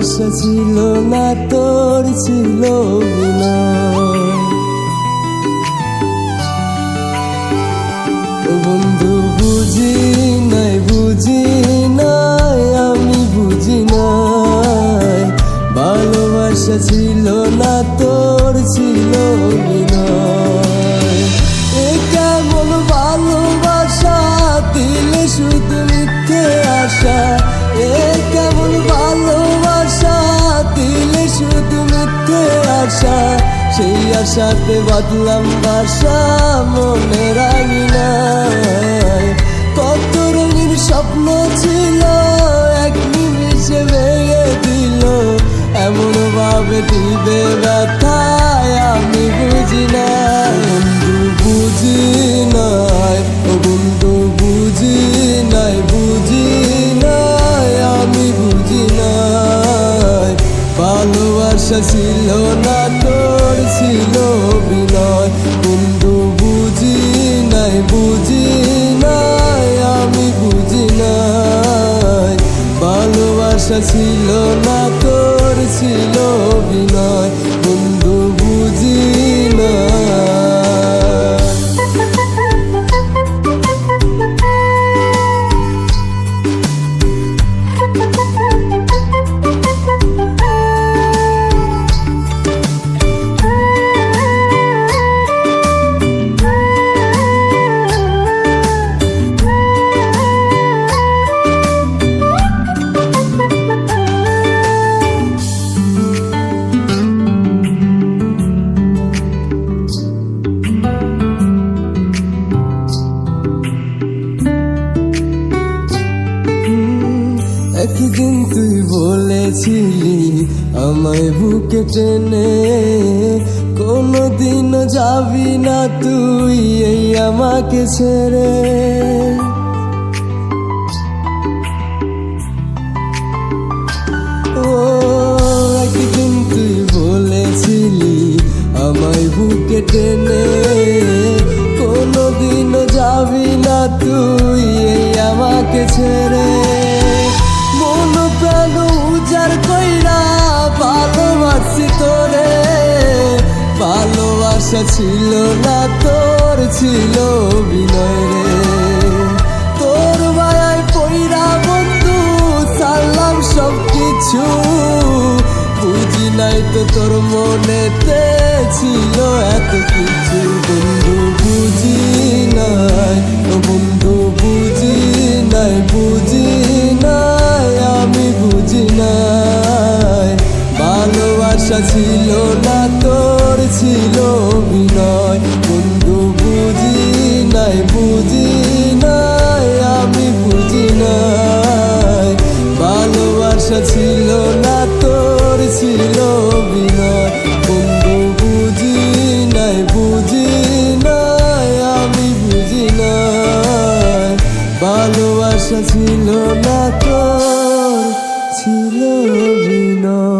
ভালোবাসা ছিল না তোর, ছিল অভিনয়। ও বন্ধু বুঝি নাই, বুঝি নাই, আমি বুঝি নাই, ভালোবাসা ছিল না তোর, ছিল অভিনয়। এ কেমন ভালোবাসা দিলে শুধু মিথ্যে আশা, এ কেমন ভালোবাসা দিলে শুধু মিথ্যে আশা, সেই আশাতে বাঁধলাম বাসা মনের আঙিনায়। কত রঙিন স্বপ্ন ছিল এক নিমিষে ভেঙে দিল, এমন ভাবে দিবে ব্যথায় আমি বুঝি নাই। বন্ধু বুঝি নাই, ও বন্ধু বুঝি নাই, বুঝি নাই, আমি বুঝি নাই, ভালোবাসা ছিল না তোর, ছিল অভিনয়। বন্ধু বুঝি নাই, বুঝি নাই, আমি বুঝি নাই, ভালোবাসা ছিল না তোর, ছিল অভিনয়। বন্ধু বুঝি নাই। একদিন তুই বলেছিলি আমায় বুকে টেনে, কোনোদিন যাবি না তুই এই আমাকে ছেড়ে। ও একদিন তুই বলেছিলি আমায় বুকে টেনে, কোনোদিন যাবি না তুই এই আমাকে ছেড়ে। মন প্রাণ উজাড় কইরা ভালোবাসি তোরে, ভালোবাসা ছিল না তোর, ছিল অভিনয় রে। তোর মায়ায় পইরা বন্ধু ছাড়লাম সব কিছু, বুঝি নাই তো তোর মনেতে ছিল এত কিছু। বন্ধু বুঝি নাই, ও বন্ধু বুঝি নাই, বুঝি নাই, আমি বুঝি নাই, ভালোবাসা ছিল না তোর, ছিল অভিনয়। বন্ধু বুঝি নাই, বুঝি নাই, আমি বুঝি নাই, ভালোবাসা ছিল না তোর, ছিল অভিনয়। বন্ধু বুঝি নাই, বুঝি নাই, আমি বুঝি নাই, ভালোবাসা ছিল না তোর, ছিল অভিনয়।